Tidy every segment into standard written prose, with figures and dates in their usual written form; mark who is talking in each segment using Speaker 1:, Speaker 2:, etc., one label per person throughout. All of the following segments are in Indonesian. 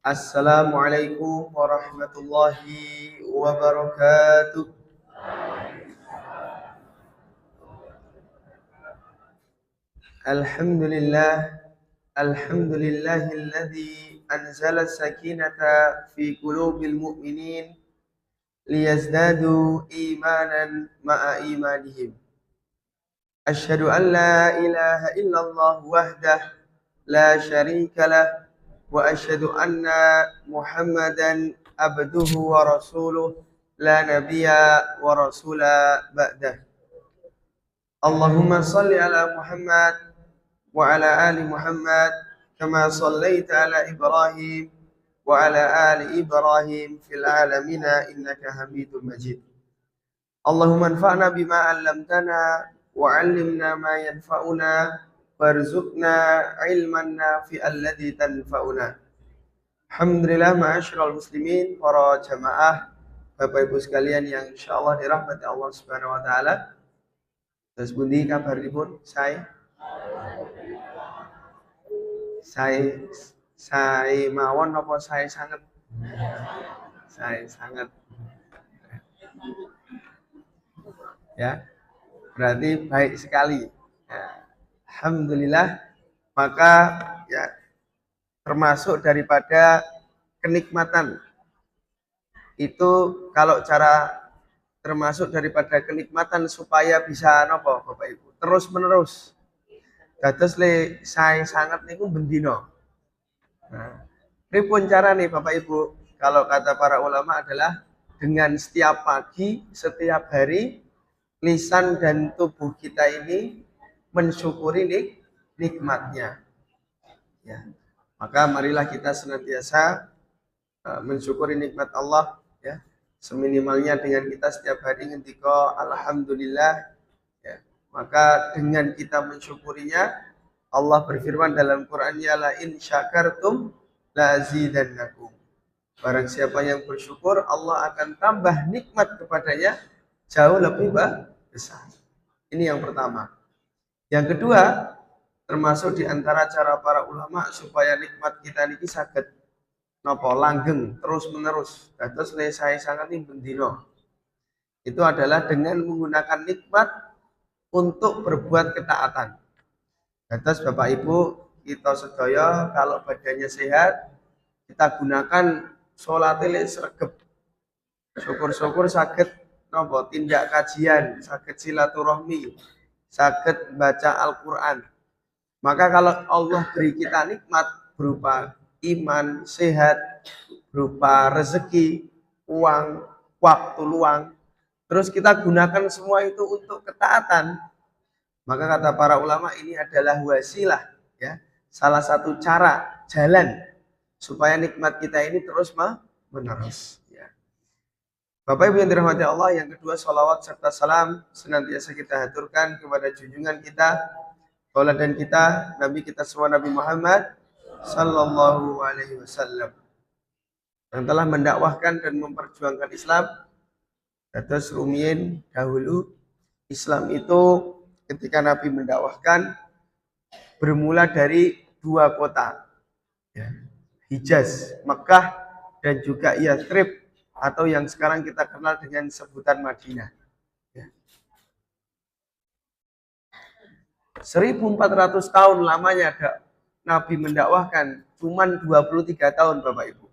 Speaker 1: Assalamualaikum warahmatullahi wabarakatuh. Alhamdulillah, alhamdulillahilladzi anzala sakinata fi qulubil mu'minin liyazdadu imanan ma'a imanihim. Asyhadu an la ilaha illallah wahdah la syarika lah wa asyhadu anna Muhammadan abduhu wa rasuluh la nabiyya wa rasula ba'dah. Allahumma salli ala Muhammad wa ala ali Muhammad kama sallaita ala Ibrahim wa ala ali Ibrahim fil alamina innaka Hamidum Majid. Allahumma anfa'na bima 'allamtana wa 'allimna ma yanfa'una warzuqna ilman nafi'an ladzi tanfa'una. Alhamdulillah ma'asyiral muslimin, para jamaah, Bapak Ibu sekalian yang insyaallah dirahmati Allah Subhanahu wa taala. Terus pundi kabaripun? Saya mawon apa saya sangat? Saya sangat. Ya. Berarti baik sekali. Ya. Alhamdulillah, maka ya termasuk daripada kenikmatan itu, kalau cara termasuk daripada kenikmatan supaya bisa nopo Bapak Ibu terus menerus. Dados le saya sangat niku bendino. Nah, pripun cara nih Bapak Ibu? Kalau kata para ulama adalah dengan setiap pagi, setiap hari, lisan dan tubuh kita ini mensyukuri nikmatnya. Ya. Maka marilah kita senantiasa mensyukuri nikmat Allah, ya. Seminimalnya dengan kita setiap hari ngendika alhamdulillah, ya. Maka dengan kita mensyukurinya, Allah berfirman dalam Qur'annya, la in syakartum la azidannakum. Barang siapa yang bersyukur, Allah akan tambah nikmat kepadanya jauh lebih besar. Ini yang pertama. Yang kedua, termasuk di antara cara para ulama supaya nikmat kita niki saged napa langgeng terus menerus. Dados le saya sangat ini bendino. Itu adalah dengan menggunakan nikmat untuk berbuat ketaatan. Dados Bapak Ibu, kita sedaya kalau badannya sehat, kita gunakan sholat sregep. Syukur-syukur saged napa tindak kajian, saged silaturahmi, saged baca Al-Qur'an. Maka kalau Allah beri kita nikmat berupa iman, sehat, berupa rezeki, uang, waktu luang, terus kita gunakan semua itu untuk ketaatan, maka kata para ulama ini adalah wasilah, ya, salah satu cara, jalan supaya nikmat kita ini terus menerus, ya. Bapak Ibu yang dirahmati Allah, yang kedua, sholawat serta salam senantiasa kita haturkan kepada junjungan kita, tauladan kita, Nabi kita semua, Nabi Muhammad Sallallahu Alaihi Wasallam, yang telah mendakwahkan dan memperjuangkan Islam. Dados rumiyin dahulu Islam itu ketika Nabi mendakwahkan bermula dari dua kota, ya, Hijaz, Mekah, dan juga Yathrib atau yang sekarang kita kenal dengan sebutan Madinah. Ya. 1400 tahun lamanya ada Nabi mendakwahkan, cuman 23 tahun Bapak Ibu.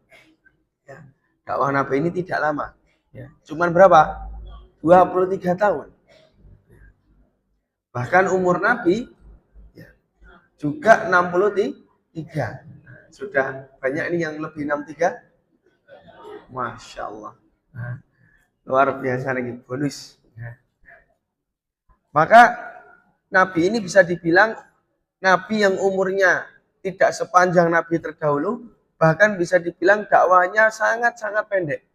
Speaker 1: Ya. Dakwah Nabi ini tidak lama. Ya. Cuman berapa? 23 tahun. Bahkan umur Nabi ya, juga 63. Sudah banyak ini yang lebih 63. Masya Allah. Nah, luar biasa nih, bonus. Ya. Maka Nabi ini bisa dibilang Nabi yang umurnya tidak sepanjang Nabi terdahulu, bahkan bisa dibilang dakwahnya sangat-sangat pendek.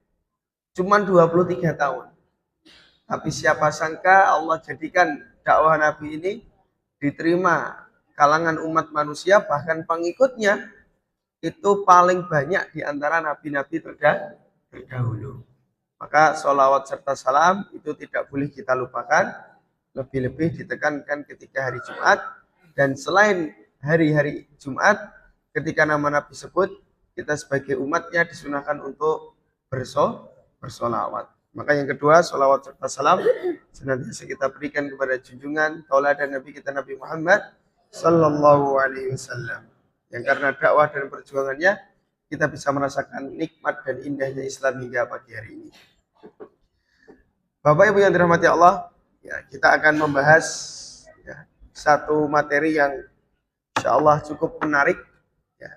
Speaker 1: Cuman 23 tahun. Tapi siapa sangka Allah jadikan dakwah Nabi ini diterima kalangan umat manusia, bahkan pengikutnya itu paling banyak di antara nabi-nabi terdahulu. Maka sholawat serta salam itu tidak boleh kita lupakan, lebih-lebih ditekankan ketika hari Jumat. Dan selain hari-hari Jumat, ketika nama Nabi sebut, kita sebagai umatnya disunahkan untuk bersolawat. Maka yang kedua, solawat serta salam senantiasa kita berikan kepada junjungan tauladan Nabi kita Nabi Muhammad Sallallahu Alaihi Wasallam. Yang karena dakwah dan perjuangannya kita bisa merasakan nikmat dan indahnya Islam hingga pagi hari ini. Bapak Ibu yang dirahmati Allah, ya, kita akan membahas ya, satu materi yang insya Allah cukup menarik. Ya.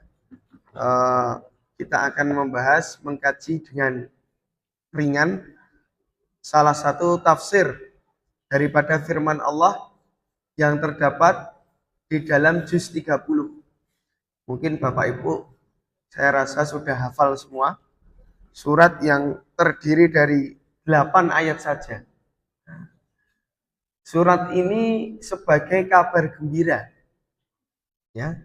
Speaker 1: Kita akan membahas, mengkaji dengan ringan salah satu tafsir daripada firman Allah yang terdapat di dalam juz 30. Mungkin Bapak Ibu, saya rasa sudah hafal semua. Surat yang terdiri dari 8 ayat saja. Surat ini sebagai kabar gembira. Ya.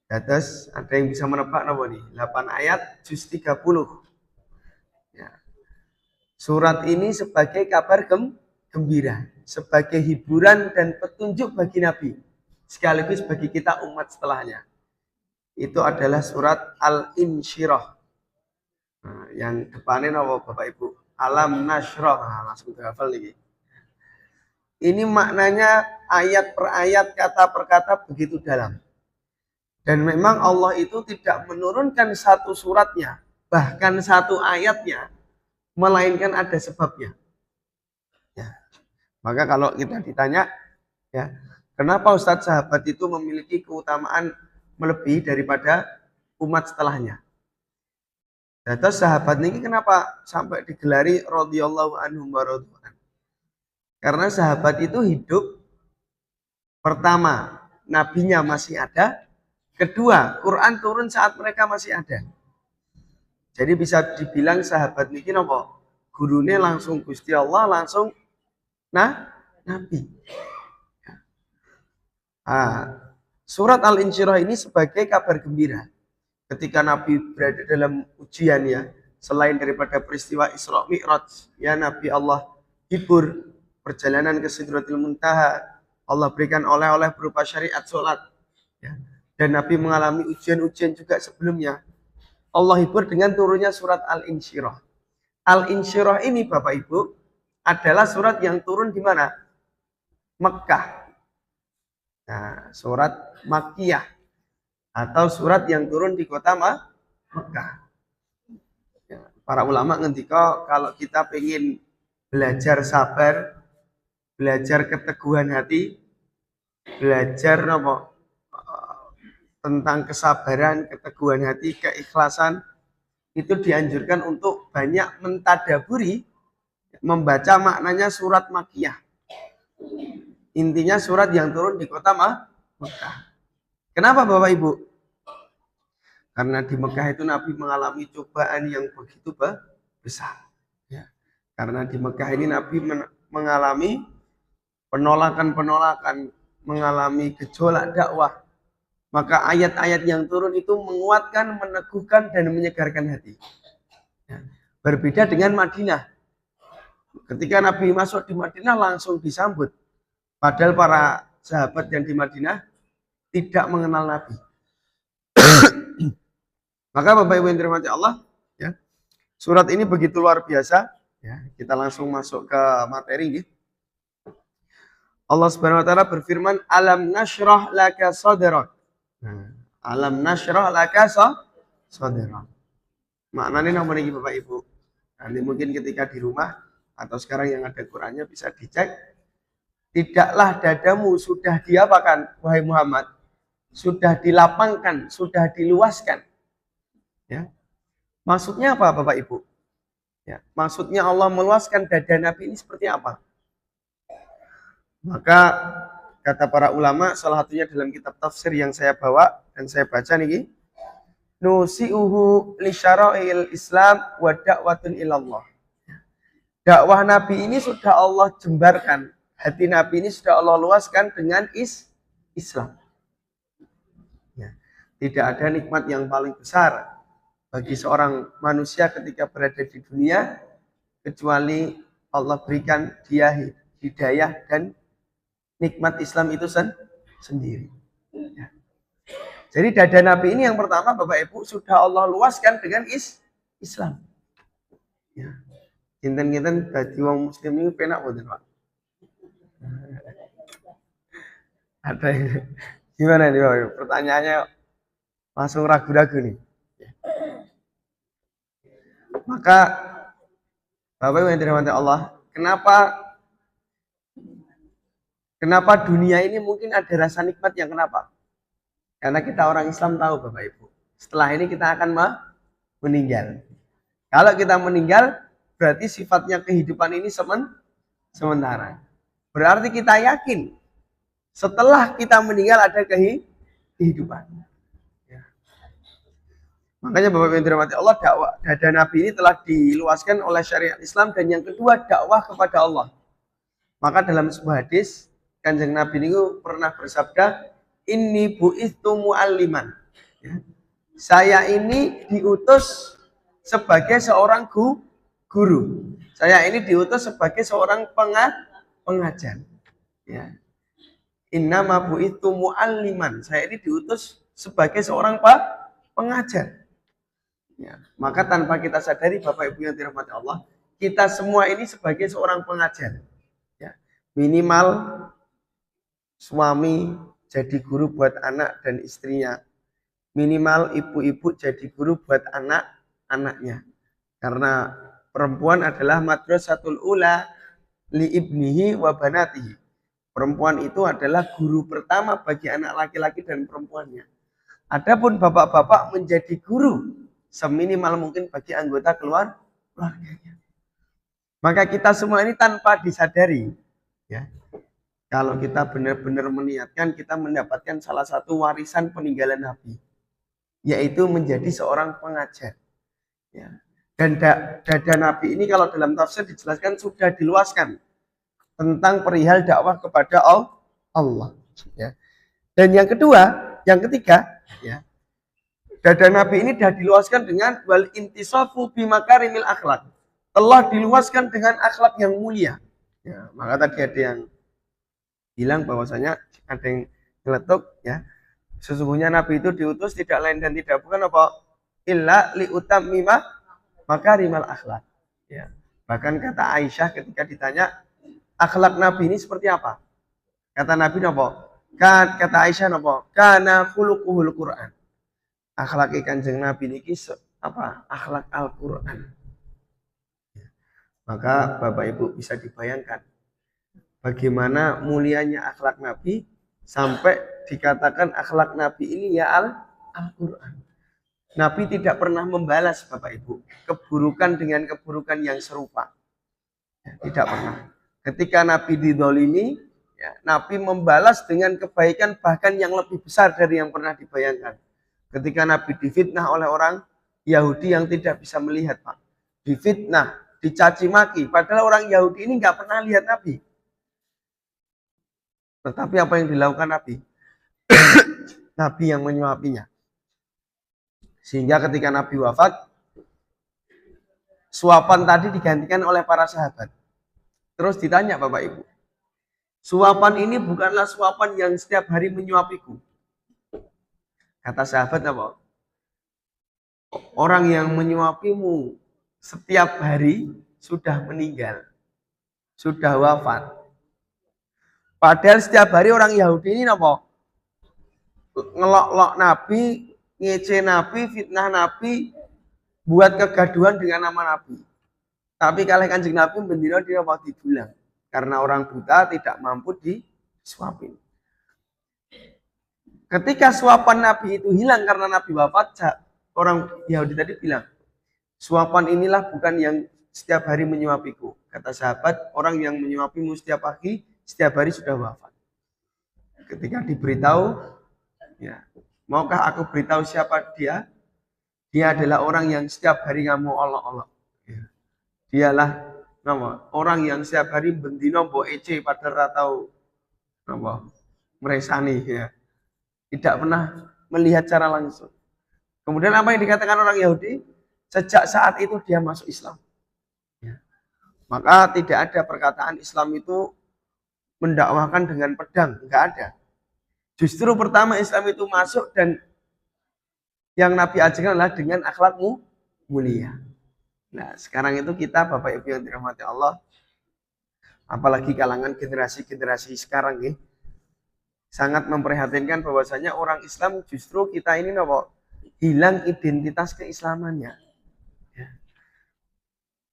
Speaker 1: Terus ada yang bisa menebak apa nih? 8 ayat juz 30. Ya. Surat ini sebagai kabar gembira, sebagai hiburan dan petunjuk bagi Nabi, sekaligus bagi kita umat setelahnya. Itu adalah surat Al-Insyirah. Nah, yang depannya apa Bapak Ibu? Alam Nashrah. Nah, langsung hafal nih. Ini maknanya ayat per ayat, kata per kata begitu dalam. Dan memang Allah itu tidak menurunkan satu suratnya, bahkan satu ayatnya, melainkan ada sebabnya. Ya. Maka kalau kita ditanya, ya, kenapa Ustadz sahabat itu memiliki keutamaan melebihi daripada umat setelahnya? Terus sahabat ini kenapa sampai digelari radhiyallahu anhum wa radwan? Karena sahabat itu hidup, pertama, nabinya masih ada, kedua, Quran turun saat mereka masih ada. Jadi bisa dibilang sahabat ini apa? Gurunya langsung Gusti Allah, langsung Nabi. Surat Al-Insyirah ini sebagai kabar gembira. Ketika Nabi berada dalam ujian ya, selain daripada peristiwa Isra Mi'raj, ya Nabi Allah hibur perjalanan ke Sidratul Muntaha, Allah berikan oleh-oleh berupa syariat sholat, ya. Dan Nabi mengalami ujian-ujian juga sebelumnya. Allah hibur dengan turunnya surat Al-Insyirah. Al-Insyirah ini Bapak Ibu adalah surat yang turun di mana? Mekkah. Nah, surat Makkiyah. Atau surat yang turun di kota Mekkah. Ya, para ulama ngendika kalau kita pengen belajar sabar, belajar keteguhan hati, belajar tentang kesabaran, keteguhan hati, keikhlasan, itu dianjurkan untuk banyak mentadaburi, membaca maknanya surat Makkiyah. Intinya surat yang turun di kota Mekkah. Kenapa Bapak Ibu? Karena di Mekkah itu Nabi mengalami cobaan yang begitu besar. Ya. Karena di Mekkah ini Nabi mengalami penolakan-penolakan, mengalami gejolak dakwah. Maka ayat-ayat yang turun itu menguatkan, meneguhkan, dan menyegarkan hati. Ya. Berbeda dengan Madinah. Ketika Nabi masuk di Madinah langsung disambut. Padahal para sahabat yang di Madinah tidak mengenal Nabi. Maka Bapak Ibu yang dirahmati Allah, ya, surat ini begitu luar biasa. Ya, kita langsung masuk ke materi. Gitu. Allah Subhanahu Wa Taala berfirman, Alam nashrah laka sadrak. Nah, Alam nashrah laka sadrak. Maknanya nama ini Bapak Ibu. Nanti mungkin ketika di rumah atau sekarang yang ada Qurannya bisa dicek. Tidaklah dadamu sudah diapakan, wahai Muhammad? Sudah dilapangkan, sudah diluaskan. Ya. Maksudnya apa Bapak Ibu? Ya, maksudnya Allah meluaskan dada Nabi ini seperti apa? Maka kata para ulama, salah satunya dalam kitab tafsir yang saya bawa dan saya baca nih, nusi'uhu li syara'il Islam wa da'watun ilallah. Dakwah Nabi ini sudah Allah jembarkan, hati Nabi ini sudah Allah luaskan dengan Islam. Ya. Tidak ada nikmat yang paling besar bagi seorang manusia ketika berada di dunia kecuali Allah berikan dia hidayah dan nikmat Islam itu sendiri. Ya. Jadi dada Nabi ini yang pertama Bapak Ibu sudah Allah luaskan dengan Islam. Ya. Kinten-kinten dadi wong muslim ini penak mboten, Pak? Ada yang gimana nih Bapak Ibu? Pertanyaannya langsung ragu-ragu nih. Maka Bapak Ibu yang dirahmati Allah, kenapa dunia ini mungkin ada rasa nikmat yang kenapa? Karena kita orang Islam tahu Bapak Ibu, setelah ini kita akan meninggal. Kalau kita meninggal, berarti sifatnya kehidupan ini sementara. Berarti kita yakin setelah kita meninggal ada kehidupan. Ya. Makanya Bapak Ibu yang dirahmati Allah, dakwah dada Nabi ini telah diluaskan oleh syariat Islam, dan yang kedua dakwah kepada Allah. Maka dalam sebuah hadis Kanjeng Nabi ini pernah bersabda, "Inni bu'itsu mu'alliman." Ya. Saya ini diutus sebagai seorang guru. Saya ini diutus sebagai seorang pengajar. Ya. Innama bu'itsu mu'alliman. Saya ini diutus sebagai seorang pengajar. Ya. Maka tanpa kita sadari Bapak Ibu yang dirahmati Allah, kita semua ini sebagai seorang pengajar. Ya. Minimal suami jadi guru buat anak dan istrinya. Minimal ibu-ibu jadi guru buat anak-anaknya. Karena perempuan adalah madrasatul ula li ibnihi wa banatihi. Perempuan itu adalah guru pertama bagi anak laki-laki dan perempuannya. Adapun bapak-bapak menjadi guru seminimal mungkin bagi anggota keluarganya. Maka kita semua ini tanpa disadari, ya. Kalau kita benar-benar meniatkan, kita mendapatkan salah satu warisan peninggalan Nabi, yaitu menjadi seorang pengajar. Ya. Dan dada Nabi ini kalau dalam tafsir dijelaskan sudah diluaskan tentang perihal dakwah kepada Allah. Ya. Dan yang ketiga, ya, dada Nabi ini sudah diluaskan dengan wal intisafu bimakarimil akhlak. Telah diluaskan dengan akhlak yang mulia. Ya, maka tadi ada yang bilang bahwasanya ada yang nyeletuk, ya, sesungguhnya Nabi itu diutus tidak lain dan tidak bukan apa illa li utammima makarimal akhlak. Ya. Bahkan kata Aisyah ketika ditanya akhlak Nabi ini seperti apa, kata Nabi apa? Kata Aisyah apa? Kana khuluquhul Quran. Akhlak Kanjeng Nabi ini apa? Akhlak Al-Quran. Ya. Maka Bapak Ibu bisa dibayangkan bagaimana mulianya akhlak Nabi sampai dikatakan akhlak Nabi ini ya Al-Quran. Nabi tidak pernah membalas Bapak Ibu keburukan dengan keburukan yang serupa. Ya, tidak pernah. Ketika Nabi didolimi, ya, Nabi membalas dengan kebaikan bahkan yang lebih besar dari yang pernah dibayangkan. Ketika Nabi difitnah oleh orang Yahudi yang tidak bisa melihat, Pak. Difitnah, dicaci maki. Padahal orang Yahudi ini nggak pernah lihat Nabi. Tetapi apa yang dilakukan Nabi? Nabi yang menyuapinya. Sehingga ketika Nabi wafat, suapan tadi digantikan oleh para sahabat. Terus ditanya Bapak Ibu, suapan ini bukanlah suapan yang setiap hari menyuapiku. Kata sahabat apa? Orang yang menyuapimu setiap hari sudah meninggal, sudah wafat. Padahal setiap hari orang Yahudi ini apa? Ngelok-lok Nabi, ngece Nabi, fitnah Nabi, buat kegaduhan dengan nama Nabi. Tapi kalau Kanjeng Nabi bendino dia mau didulang karena orang buta tidak mampu disuapin. Ketika suapan Nabi itu hilang karena Nabi wafat, orang Yahudi tadi bilang, suapan inilah bukan yang setiap hari menyuapiku. Kata sahabat, orang yang menyuapimu setiap hari sudah wafat. Ketika diberitahu, ya, maukah aku beritahu siapa dia? Dia adalah orang yang setiap hari ngamu olok-olok. Ya. Dialah orang yang setiap hari bendino mbok ece padahal atau meresani, ya. Tidak pernah melihat secara langsung. Kemudian apa yang dikatakan orang Yahudi? Sejak saat itu dia masuk Islam. Ya. Maka tidak ada perkataan Islam itu mendakwahkan dengan pedang, enggak ada. Justru pertama Islam itu masuk dan Yang Nabi ajarkan adalah dengan akhlakmu mulia. Nah, sekarang itu kita Bapak Ibu yang dirahmati Allah, apalagi kalangan generasi-generasi sekarang nih, sangat memprihatinkan bahwasanya orang Islam justru kita ini nopo hilang identitas keislamannya. Ya.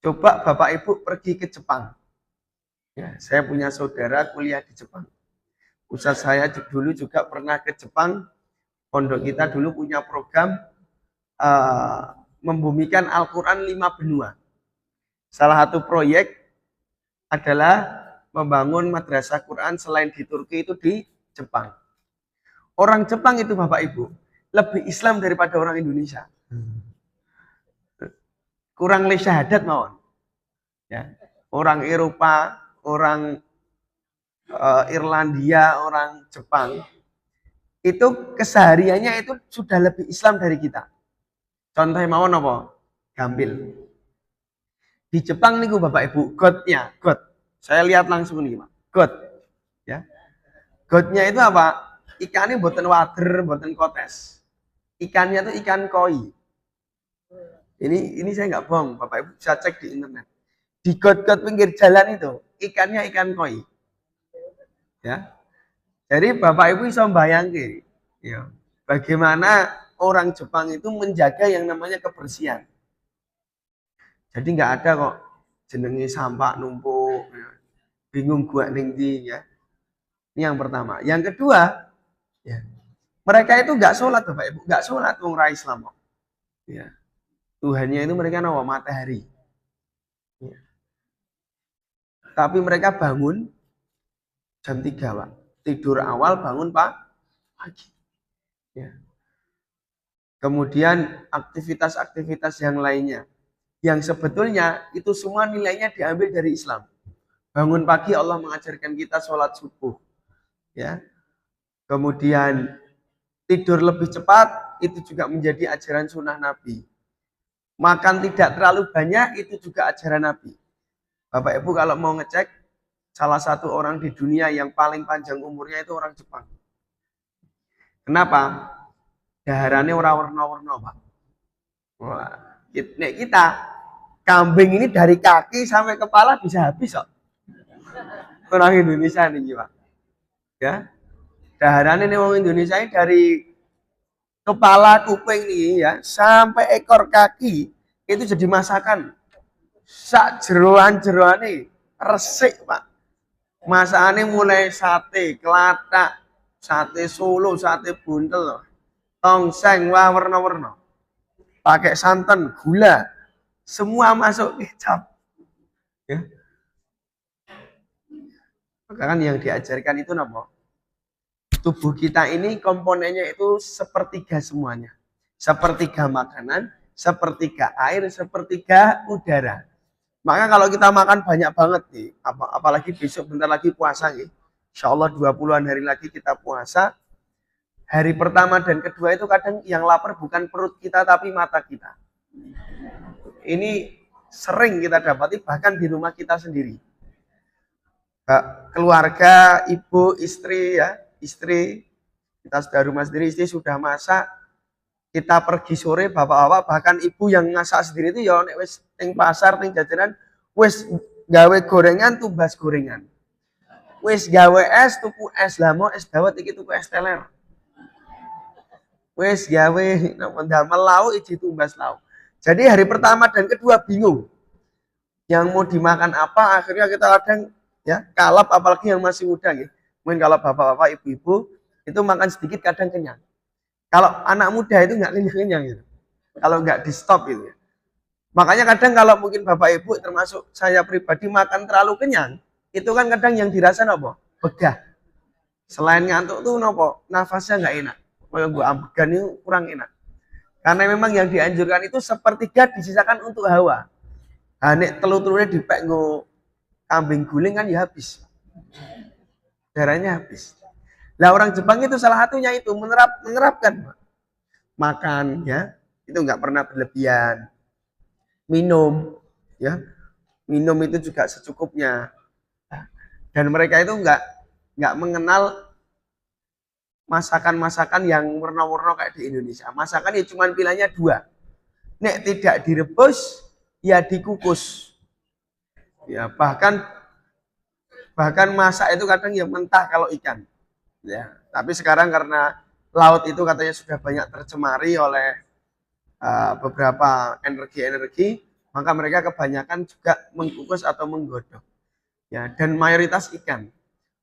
Speaker 1: Coba Bapak Ibu pergi ke Jepang. Ya, saya punya saudara kuliah di Jepang. Ustaz saya dulu juga pernah ke Jepang. Pondok kita dulu punya program membumikan Al-Quran 5 benua. Salah satu proyek adalah membangun madrasah Quran selain di Turki itu di Jepang. Orang Jepang itu Bapak Ibu lebih Islam daripada orang Indonesia. Kurang le syahadat mawon. Ya. Orang Eropa, orang Irlandia, orang Jepang itu kesehariannya itu sudah lebih Islam dari kita. Contohnya mawon apa? Gampil. Di Jepang nih Bapak Ibu, godnya, god. Saya lihat langsung nih, Pak. God. Ya. Godnya itu apa? Ikannya boten wader, boten kotes. Ikannya itu ikan koi. Ini saya nggak bohong, Bapak Ibu bisa cek di internet. Di god-god pinggir jalan itu, ikannya ikan koi. Ya. Jadi Bapak Ibu bisa bayangin, ya, bagaimana orang Jepang itu menjaga yang namanya kebersihan. Jadi nggak ada kok jenenge sampah numpuk, ya. Bingung gua ning ya. Ini yang pertama. Yang kedua, ya, mereka itu nggak sholat Bapak Ibu, nggak sholat wong ra Islam. Ya. Tuhannya itu mereka nama matahari. Ya. Tapi mereka bangun jam 3, Pak. Tidur awal, bangun pagi. Ya. Kemudian aktivitas-aktivitas yang lainnya. Yang sebetulnya itu semua nilainya diambil dari Islam. Bangun pagi Allah mengajarkan kita sholat subuh. Ya. Kemudian tidur lebih cepat itu juga menjadi ajaran sunnah Nabi. Makan tidak terlalu banyak itu juga ajaran Nabi. Bapak Ibu kalau mau ngecek, salah satu orang di dunia yang paling panjang umurnya itu orang Jepang. Kenapa? Daharannya orang warna-warna, Pak. Wah, kita kambing ini dari kaki sampai kepala bisa habis kok. Orang Indonesia nih, Pak. Ya. Daharannya nih orang Indonesia ini dari kepala kuping nih ya sampai ekor kaki itu jadi masakan. Sak jeroan-jeroane resik, Pak. Masakane mulai sate, kelatak, sate Solo, sate buntel, tongseng, wah warna-warna. Pakai santan, gula, semua masuk kecap. Ya. Maka kan yang diajarkan itu apa? Tubuh kita ini komponennya itu sepertiga semuanya. Sepertiga makanan, sepertiga air, sepertiga udara. Maka kalau kita makan banyak banget nih, apalagi besok bentar lagi puasa nih. Insya Allah 20-an hari lagi kita puasa. Hari pertama dan kedua itu kadang yang lapar bukan perut kita tapi mata kita. Ini sering kita dapati bahkan di rumah kita sendiri. Keluarga, ibu, istri ya, istri kita sudah rumah sendiri, istri sudah masak, kita pergi sore bapak-bapak bahkan ibu yang masak sendiri itu ya nek wis ning pasar ning jajanan wis gawe gorengan tumbas gorengan. Wis gawe es tuku es, lah mau es dawet iki tuku es teler. Wis gawe ndamel lauk iki tumbas lauk. Jadi hari pertama dan kedua bingung. Yang mau dimakan apa, akhirnya kita kadang ya kalap apalagi yang masih muda gitu. Mungkin kalau bapak-bapak, ibu-ibu itu makan sedikit kadang kenyang. Kalau anak muda itu nggak kenyang-kenyang gitu. Kalau nggak di stop gitu ya. Makanya kadang kalau mungkin bapak ibu termasuk saya pribadi makan terlalu kenyang, itu kan kadang yang dirasa nopo begah. Selain ngantuk tuh nopo nafasnya nggak enak. Kalau gua ambegan itu kurang enak. Karena memang yang dianjurkan itu sepertiga disisakan untuk hawa. Nah, nek telur-telurnya dipek nggo kambing guling kan ya habis. Darahnya habis. Lah orang Jepang itu salah satunya itu menerapkan makan ya, itu nggak pernah berlebihan. Minum ya. Minum itu juga secukupnya. Dan mereka itu nggak mengenal masakan-masakan yang warna-warna kayak di Indonesia. Masakan ya cuma pilihannya dua. Nek tidak direbus, ya dikukus. Ya, bahkan masak itu kadang ya mentah kalau ikan. Ya, tapi sekarang karena laut itu katanya sudah banyak tercemari oleh beberapa energi-energi, maka mereka kebanyakan juga mengukus atau menggodok. Ya, dan mayoritas ikan.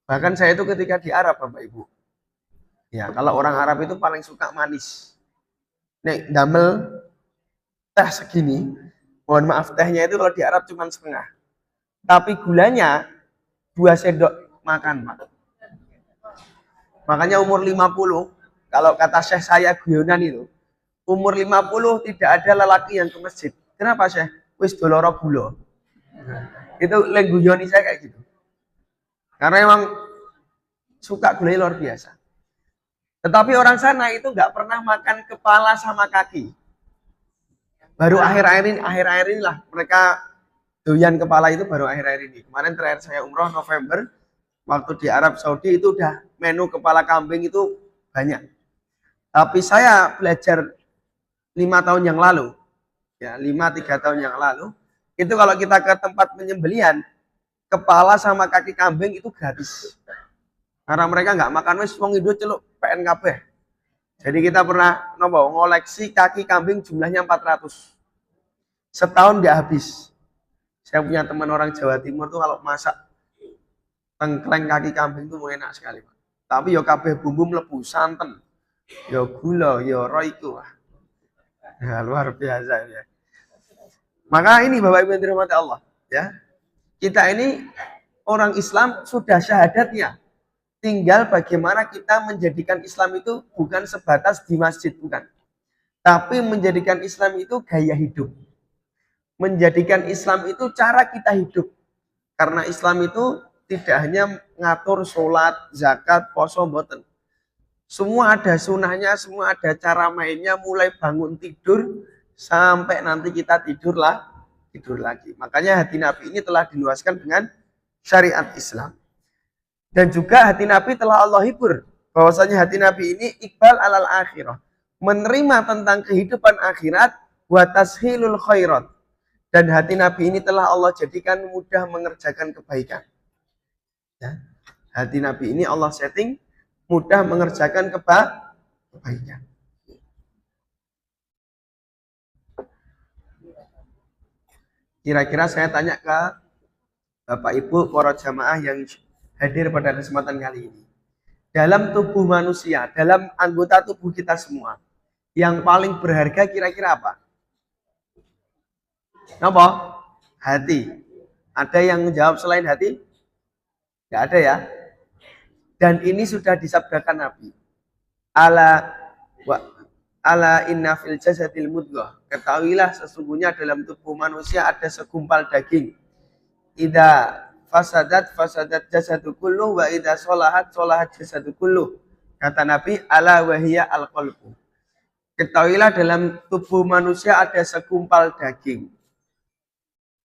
Speaker 1: Bahkan saya itu ketika di Arab, Bapak Ibu. Ya, kalau orang Arab itu paling suka manis. Nek damel teh segini, mohon maaf tehnya itu kalau di Arab cuma setengah. Tapi gulanya 2 sendok makan, Pak. Makanya umur 50, kalau kata Syekh saya guyonan itu, umur 50 tidak ada lelaki yang ke masjid. Kenapa Syekh? Wis doloro gula. Itu lengguyoni saya kayak gitu. Karena emang suka gulai luar biasa. Tetapi orang sana itu nggak pernah makan kepala sama kaki. Baru akhir-akhir ini lah mereka doyan kepala itu baru akhir-akhir ini. Kemarin terakhir saya umroh November, waktu di Arab Saudi itu udah menu kepala kambing itu banyak. Tapi saya belajar 5 tahun yang lalu, ya 3 tahun yang lalu, itu kalau kita ke tempat penyembelihan, kepala sama kaki kambing itu gratis. Karena mereka nggak makan wis wong Indo celuk PNKB. Jadi kita pernah ngoleksi kaki kambing jumlahnya 400. Setahun nggak habis. Saya punya teman orang Jawa Timur tuh kalau masak tengkleng kaki kambing tuh enak sekali, Pak. Tapi yo kabeh bumbu mlebu santen, yo gula, yo roiko. Ya, luar biasa ya. Maka ini Bapak Ibu yang dirahmati Allah, ya. Kita ini orang Islam sudah syahadatnya. Tinggal bagaimana kita menjadikan Islam itu bukan sebatas di masjid, bukan. Tapi menjadikan Islam itu gaya hidup. Menjadikan Islam itu cara kita hidup. Karena Islam itu tidak hanya ngatur sholat, zakat, poso, boten. Semua ada sunahnya, semua ada cara mainnya, mulai bangun tidur sampai nanti kita tidur lagi. Makanya hati Nabi ini telah diluaskan dengan syariat Islam. Dan juga hati Nabi telah Allah hibur. Bahwasanya hati Nabi ini iqbal alal akhirah. Menerima tentang kehidupan akhirat. Wa tashilul khairat. Dan hati Nabi ini telah Allah jadikan mudah mengerjakan kebaikan. Ya. Hati Nabi ini Allah setting mudah mengerjakan kebaikan. Kira-kira saya tanya ke Bapak Ibu para jamaah yang hadir pada kesempatan kali ini. Dalam tubuh manusia, dalam anggota tubuh kita semua, yang paling berharga kira-kira apa? Apa? Hati. Ada yang menjawab selain hati? Tidak ada ya. Dan ini sudah disabdakan Nabi. Ala inna fil jasadil mudghah. Ketahuilah sesungguhnya dalam tubuh manusia ada segumpal daging. Ida fasadat jasadu kulluh wa idza sholahat jasadu kulluh. Kata Nabi, ala wahiyya al-qalbu. Ketahuilah dalam tubuh manusia ada segumpal daging.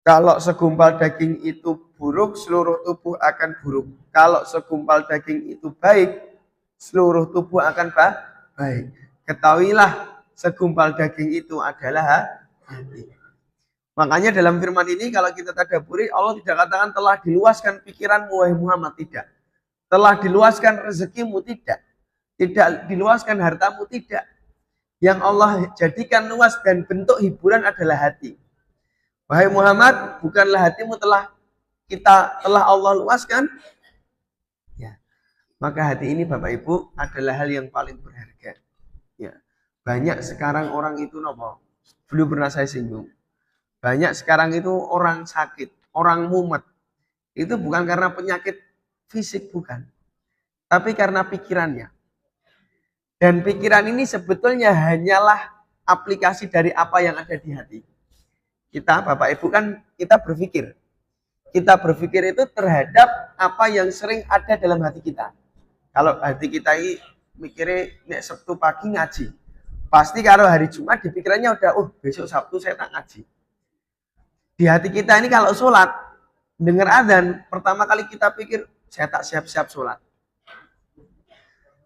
Speaker 1: Kalau segumpal daging itu buruk, seluruh tubuh akan buruk. Kalau segumpal daging itu baik, seluruh tubuh akan baik. Ketahuilah segumpal daging itu adalah hati. Makanya dalam firman ini kalau kita tadabburi, Allah tidak katakan telah diluaskan pikiranmu wahai Muhammad, tidak. Telah diluaskan rezekimu, tidak. Tidak diluaskan hartamu, tidak. Yang Allah jadikan luas dan bentuk hiburan adalah hati. Wahai Muhammad, bukanlah hatimu telah Allah luaskan? Ya. Maka hati ini Bapak Ibu adalah hal yang paling berharga. Ya. Banyak sekarang orang itu belum pernah saya singgung. Banyak sekarang itu orang sakit, orang mumet. Itu bukan karena penyakit fisik, bukan. Tapi karena pikirannya. Dan pikiran ini sebetulnya hanyalah aplikasi dari apa yang ada di hati. Kita, Bapak Ibu kan, kita berpikir. Kita berpikir itu terhadap apa yang sering ada dalam hati kita. Kalau hati kita ini mikirnya, nek Sabtu pagi ngaji. Pasti kalau hari Jumat dipikirannya udah, besok Sabtu saya tak ngaji. Di hati kita ini kalau sholat, dengar adzan, pertama kali kita pikir, saya tak siap-siap sholat.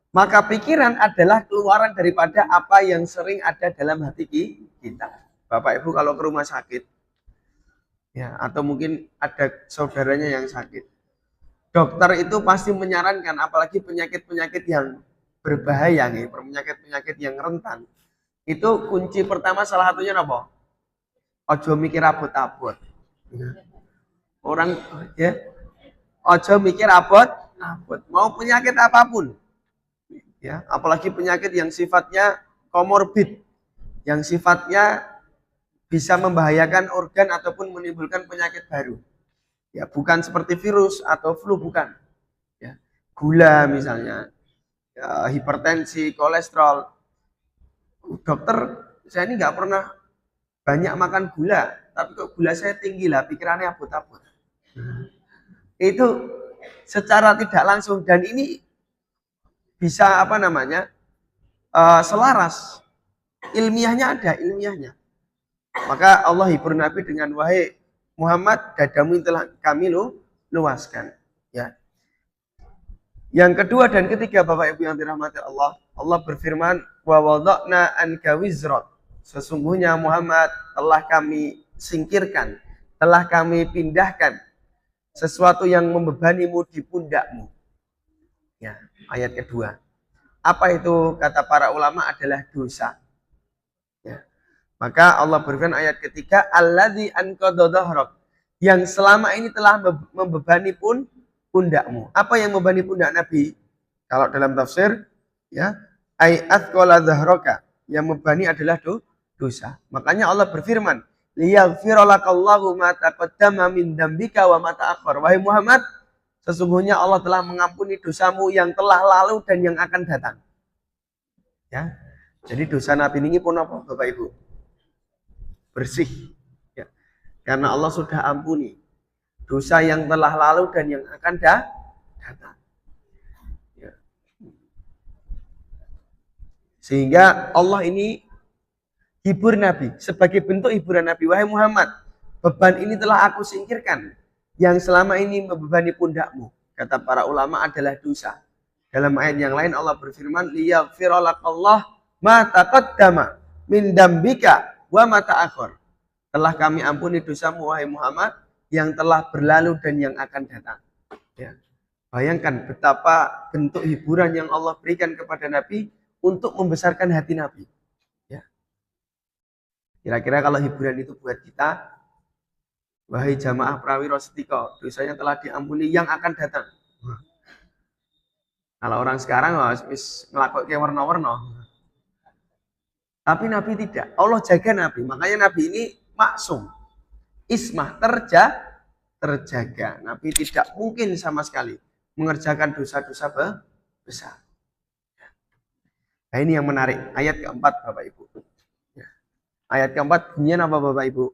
Speaker 1: Maka pikiran adalah keluaran daripada apa yang sering ada dalam hati kita. Bapak Ibu kalau ke rumah sakit, ya, atau mungkin ada saudaranya yang sakit, dokter itu pasti menyarankan, apalagi penyakit-penyakit yang berbahaya, nih, penyakit-penyakit yang rentan. Itu kunci pertama salah satunya apa? Ojo mikir abot-abot. Orang ya, ojo mikir abot-abot. Mau penyakit apapun, ya, apalagi penyakit yang sifatnya komorbid, yang sifatnya bisa membahayakan organ ataupun menimbulkan penyakit baru. Ya, bukan seperti virus atau flu, bukan. Ya, gula misalnya, ya, hipertensi, kolesterol. Dokter, saya ini nggak pernah banyak makan gula, tapi kok gula saya tinggi lah, pikirannya abot-abot. Itu secara tidak langsung, dan ini bisa apa namanya selaras, ilmiahnya ada, ilmiahnya. Maka Allah hibur Nabi dengan, wahai Muhammad, dadamu telah kami luaskan. Ya. Yang kedua dan ketiga, Bapak Ibu yang dirahmati Allah, Allah berfirman, wa wada'na anka wizrak. Sesungguhnya Muhammad telah kami singkirkan, telah kami pindahkan sesuatu yang membebanimu di pundakmu. Ya, ayat kedua. Apa itu? Kata para ulama adalah dosa. Ya. Maka Allah berfirman ayat ketiga, alladzi anqadha dhahrak, yang selama ini telah membebani pundakmu. Apa yang membebani pundak Nabi? Kalau dalam tafsir, ya, ayat qala dhahraka, yang membebani adalah dosa. Makanya Allah berfirman, liyaghfira lakallahu ma taqaddama min dzambika wa ma ta'akhkhar. Wahai Muhammad, sesungguhnya Allah telah mengampuni dosamu yang telah lalu dan yang akan datang. Ya. Jadi dosa Nabi ini pun apa, Bapak Ibu? Bersih. Ya. Karena Allah sudah ampuni dosa yang telah lalu dan yang akan datang. Ya. Sehingga Allah ini hibur Nabi, sebagai bentuk hiburan Nabi. Wahai Muhammad, beban ini telah aku singkirkan, yang selama ini membebani pundakmu. Kata para ulama adalah dosa. Dalam ayat yang lain Allah berfirman, liyaghfira lakallah ma taqaddama min dzambika wa ma ta'akhkhar. Telah kami ampuni dosamu wahai Muhammad, yang telah berlalu dan yang akan datang. Ya. Bayangkan betapa bentuk hiburan yang Allah berikan kepada Nabi untuk membesarkan hati Nabi. Ya. Kira-kira kalau hiburan itu buat kita, wahai jamaah prawiro setiko, dosanya telah diampuni yang akan datang. Kalau orang sekarang wis ngelakuin warna-warna. Tapi Nabi tidak. Allah jaga Nabi. Makanya Nabi ini maksum. Ismah, terjaga. Nabi tidak mungkin sama sekali mengerjakan dosa-dosa besar. Nah, ini yang menarik. Ayat keempat, Bapak Ibu. Ayat keempat bunyinya apa, Bapak Ibu?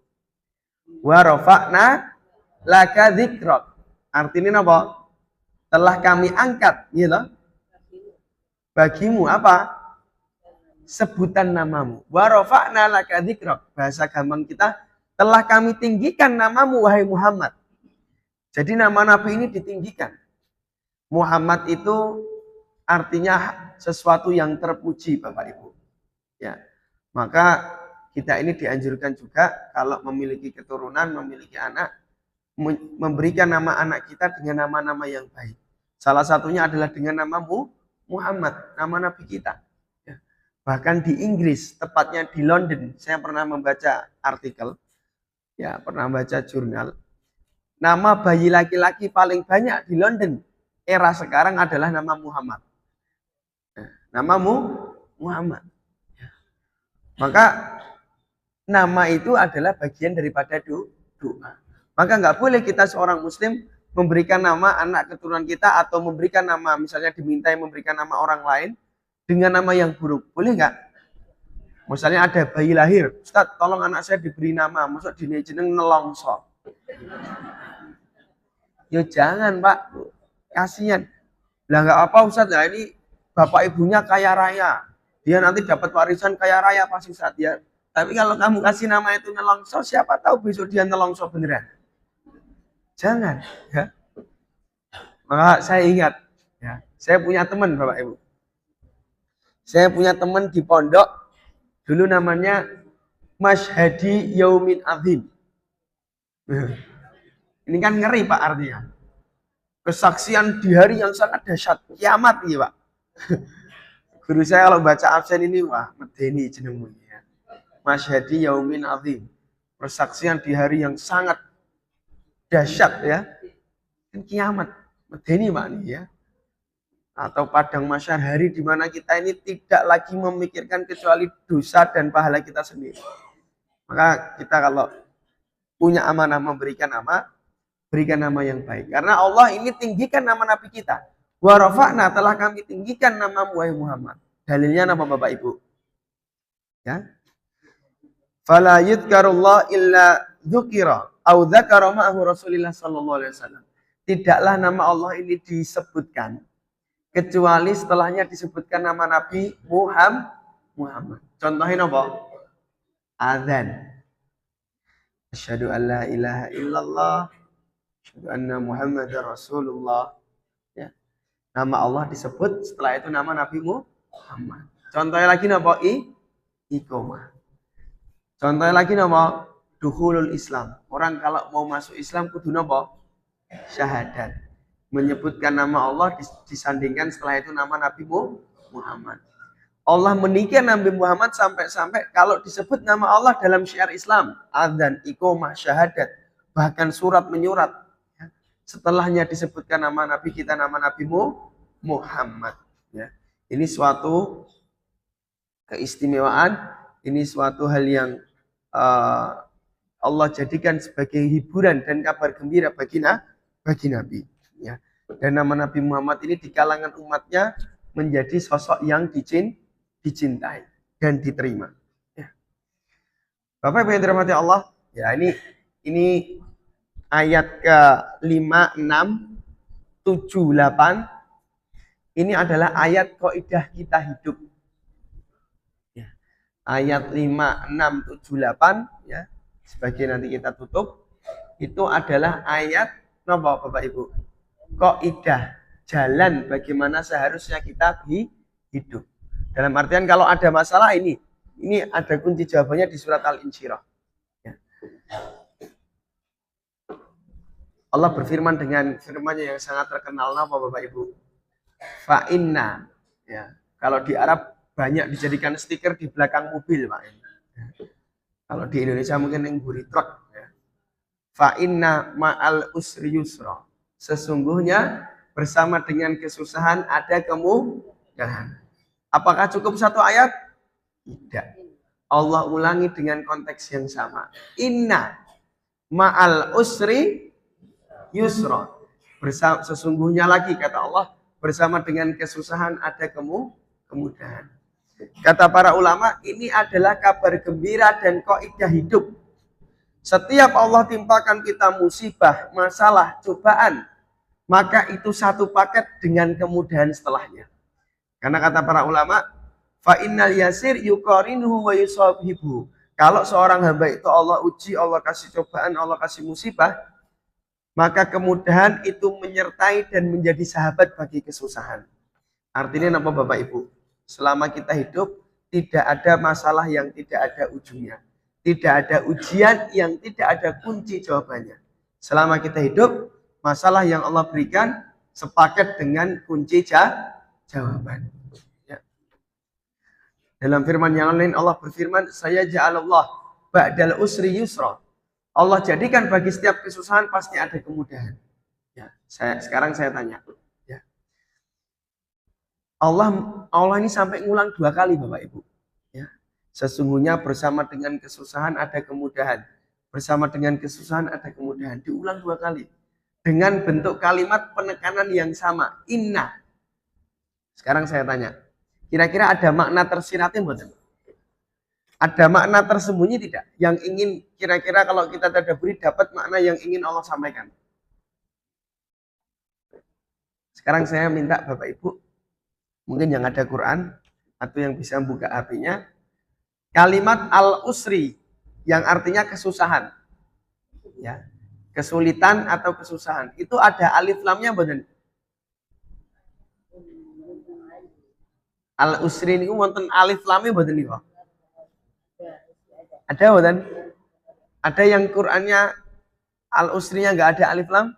Speaker 1: Wa rafa'na laka dzikrak. Artinya apa? Telah kami angkat, gitu. Bagimu apa? Sebutan namamu. Wa rafa'na laka dzikrak. Bahasa gampang kita, telah kami tinggikan namamu wahai Muhammad. Jadi nama Nabi ini ditinggikan. Muhammad itu artinya sesuatu yang terpuji, Bapak Ibu. Ya. Maka kita ini dianjurkan juga kalau memiliki keturunan, memiliki anak, memberikan nama anak kita dengan nama-nama yang baik. Salah satunya adalah dengan nama Muhammad, nama Nabi kita. Ya. Bahkan di Inggris, tepatnya di London, saya pernah membaca artikel, ya pernah baca jurnal. Nama bayi laki-laki paling banyak di London era sekarang adalah nama Muhammad. Nah, namamu Muhammad. Ya. Maka nama itu adalah bagian daripada doa. Maka nggak boleh kita seorang muslim memberikan nama anak keturunan kita atau memberikan nama, misalnya dimintai memberikan nama orang lain dengan nama yang buruk. Boleh nggak? Misalnya ada bayi lahir, Ustaz tolong anak saya diberi nama, maksud dini jeneng Nelongso. Ya jangan Pak, kasihan. Lah nggak apa Ustaz, ya ini bapak ibunya kaya raya, dia nanti dapat warisan kaya raya pasti Ustaz ya. Tapi kalau kamu kasih nama itu Nelongso, siapa tahu besok dia Nelongso beneran. Jangan, ya. Maka saya ingat, ya, saya punya teman Bapak Ibu. Saya punya teman di pondok, dulu namanya Masyhadi Yaumin Azim. Ini kan ngeri Pak artinya. Kesaksian di hari yang sangat dahsyat, kiamat ya Pak. Guru saya kalau baca absen ini, wah medeni jenengmu ya. Masyhadi Yaumin Azim. Persaksian di hari yang sangat dahsyat ya. Kan kiamat. Medeni Pak nih ya. Atau padang mahsyar, hari di mana kita ini tidak lagi memikirkan kecuali dosa dan pahala kita sendiri. Maka kita kalau punya amanah memberikan nama, berikan nama yang baik. Karena Allah ini tinggikan nama Nabi kita. Wa rafa'na, telah kami tinggikan nama Muhammad. Dalilnya apa Bapak Ibu? Ya. Fala yudhkarullah illa dzukira au dzakara ma'ahu Rasulullah sallallahu alaihi wasallam. Tidaklah nama Allah ini disebutkan kecuali setelahnya disebutkan nama Nabi Muhammad. Contohnya apa? Adzan. Asyhadu an la ilaha illallah, asyhadu anna Muhammadar Rasulullah. Ya. Nama Allah disebut, setelah itu nama Nabi Muhammad. Contohnya lagi apa? Iqamah. Contohnya lagi apa? Dukhulul Islam. Orang kalau mau masuk Islam kudu apa? Syahadat. Menyebutkan nama Allah disandingkan setelah itu nama Nabi Muhammad. Allah menikah Nabi Muhammad sampai-sampai kalau disebut nama Allah dalam syiar Islam, adzan, iqamah, syahadat, bahkan surat menyurat. Ya. Setelahnya disebutkan nama Nabi kita, nama Nabi Muhammad. Ya. Ini suatu keistimewaan, ini suatu hal yang Allah jadikan sebagai hiburan dan kabar gembira bagi Nabi. Ya. Dan nama Nabi Muhammad ini di kalangan umatnya menjadi sosok yang dicintai dan diterima. Ya. Bapak Ibu yang dirahmati Allah, ya ini ayat ke-5, 6, 7, 8. Ini adalah ayat kaidah kita hidup. Ya. Ayat 5, 6, 7, 8 ya. Sebagai nanti kita tutup, itu adalah ayat apa Bapak Ibu? Kaidah, jalan bagaimana seharusnya kita hidup. Dalam artian kalau ada masalah ini ada kunci jawabannya di surat Al-Insyirah. Ya. Allah berfirman dengan firman-Nya yang sangat terkenal apa Bapak Ibu? Fa inna. Ya. Kalau di Arab banyak dijadikan stiker di belakang mobil Pak. Ya. Kalau di Indonesia mungkin yang buri truk. Ya. Fa inna ma'al usri yusra. Sesungguhnya bersama dengan kesusahan ada kemudahan. Apakah cukup satu ayat? Tidak. Allah ulangi dengan konteks yang sama. Inna ma'al usri yusra. Sesungguhnya lagi kata Allah, bersama dengan kesusahan ada kemudahan. Kata para ulama, ini adalah kabar gembira dan kaidah hidup. Setiap Allah timpakan kita musibah, masalah, cobaan, maka itu satu paket dengan kemudahan setelahnya. Karena kata para ulama, fa innal yasir yuqarinuhu wa yusabhibu. Kalau seorang hamba itu Allah uji, Allah kasih cobaan, Allah kasih musibah, maka kemudahan itu menyertai dan menjadi sahabat bagi kesusahan. Artinya apa Bapak Ibu? Selama kita hidup, tidak ada masalah yang tidak ada ujungnya. Tidak ada ujian yang tidak ada kunci jawabannya. Selama kita hidup, masalah yang Allah berikan sepaket dengan kunci jawaban. Ya. Dalam firman yang lain Allah berfirman, saya ja'alallah ba'dal usri yusra. Allah jadikan bagi setiap kesusahan pasti ada kemudahan. Ya, sekarang saya tanya. Ya. Allah ini sampai ngulang 2 kali Bapak Ibu. Ya. Sesungguhnya bersama dengan kesusahan ada kemudahan. Bersama dengan kesusahan ada kemudahan. Diulang 2 kali. Dengan bentuk kalimat penekanan yang sama. Inna. Sekarang saya tanya. Kira-kira ada makna tersiratnya bukan? Ada makna tersembunyi tidak? Yang ingin kira-kira kalau kita tadabburi dapat makna yang ingin Allah sampaikan. Sekarang saya minta Bapak Ibu, mungkin yang ada Quran, atau yang bisa buka HP-nya, kalimat al-usri, yang artinya kesusahan. Ya, kesulitan atau kesusahan. Itu ada alif lamnya bukan? Al usri niku wonten alif lame mboten niku? Ada mboten? Ada yang Qur'annya al usrinya nggak ada alif lam?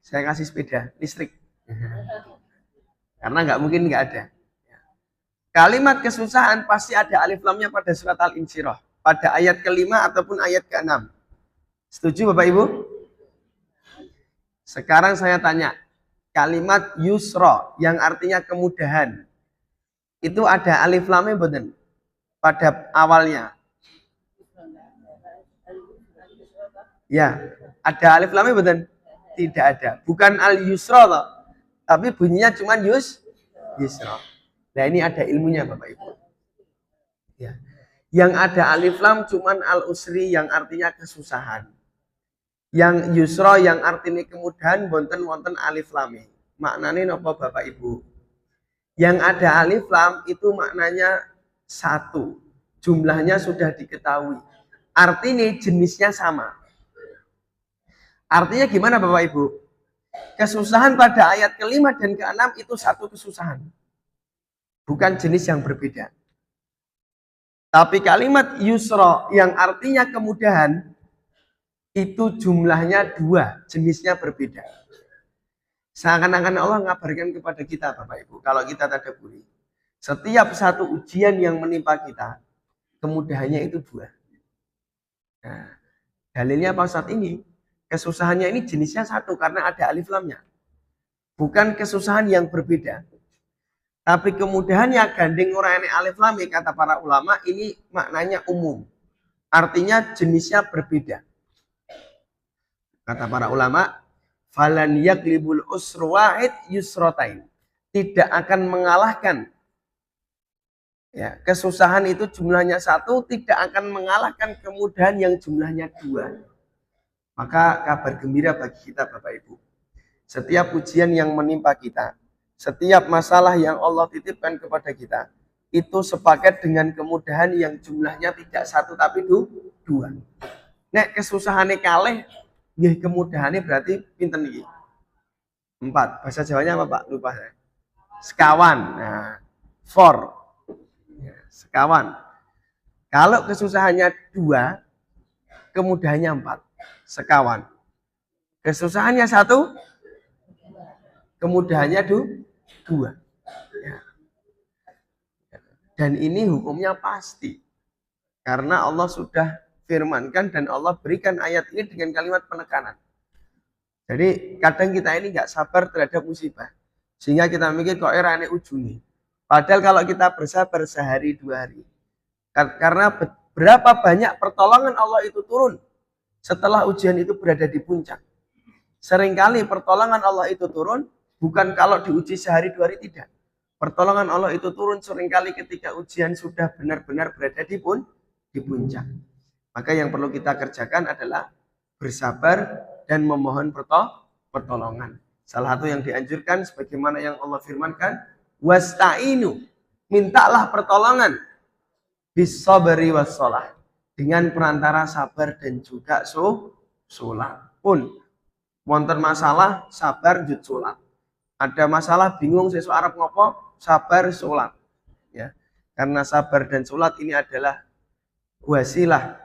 Speaker 1: Saya kasih sepeda listrik. Karena nggak mungkin nggak ada. Kalimat kesusahan pasti ada alif lamnya pada surat Al-Insyirah. Pada ayat kelima ataupun ayat ke-6. Setuju Bapak Ibu? Sekarang saya tanya. Kalimat yusra yang artinya kemudahan. Itu ada alif lamnya betul pada awalnya. Ya, ada alif lamnya betul? Tidak ada. Bukan al-yusra loh. Tapi bunyinya cuma yusra. Nah ini ada ilmunya Bapak Ibu. Ya. Yang ada alif lam cuman al-usri yang artinya kesusahan. Yang yusra yang artinya kemudahan wonten alif lam. Maknanya napa Bapak Ibu? Yang ada alif lam itu maknanya satu. Jumlahnya sudah diketahui. Artinya jenisnya sama. Artinya gimana Bapak Ibu? Kesusahan pada ayat kelima dan keenam itu satu kesusahan. Bukan jenis yang berbeda. Tapi kalimat yusra yang artinya kemudahan itu jumlahnya dua, jenisnya berbeda. Seakan-akan Allah ngabarkan kepada kita Bapak Ibu, kalau kita tadabburi. Setiap satu ujian yang menimpa kita, kemudahannya itu dua. Nah, dalilnya apa saat ini? Kesusahannya ini jenisnya satu karena ada alif lamnya. Bukan kesusahan yang berbeda. Tapi kemudahannya gandeng orang ini alif lam, kata para ulama, ini maknanya umum. Artinya jenisnya berbeda. Kata para ulama, falan yaglibul usru wahid yusrotain. Tidak akan mengalahkan. Ya, kesusahan itu jumlahnya satu, tidak akan mengalahkan kemudahan yang jumlahnya dua. Maka kabar gembira bagi kita Bapak Ibu. Setiap ujian yang menimpa kita, setiap masalah yang Allah titipkan kepada kita, itu sepaket dengan kemudahan yang jumlahnya tidak satu tapi dua. Nek kesusahannya kalih, nggih kemudahannya berarti pinten iki? 4. Bahasa Jawanya apa Pak? Lupa saya. Sekawan. Nah, for. Ya, sekawan. Kalau kesusahannya 2, kemudahannya 4. Sekawan. Kesusahannya 1, kemudahannya 2. Ya. Dan ini hukumnya pasti. Karena Allah sudah firmankan dan Allah berikan ayat ini dengan kalimat penekanan. Jadi kadang kita ini nggak sabar terhadap musibah. Sehingga kita mikir kok era ini ujungnya. Padahal kalau kita bersabar sehari 2 hari. Karena berapa banyak pertolongan Allah itu turun setelah ujian itu berada di puncak. Seringkali pertolongan Allah itu turun bukan kalau diuji sehari 2 hari, tidak. Pertolongan Allah itu turun seringkali ketika ujian sudah benar-benar berada di puncak. Maka yang perlu kita kerjakan adalah bersabar dan memohon pertolongan. Salah satu yang dianjurkan sebagaimana yang Allah firmankan, wasta'inu, mintalah pertolongan bisabri wassalah, dengan perantara sabar dan juga sholat. Pun wonten masalah sabar jut sholat. Ada masalah bingung sesuk arep ngopo, sabar sholat. Ya. Karena sabar dan sholat ini adalah wasilah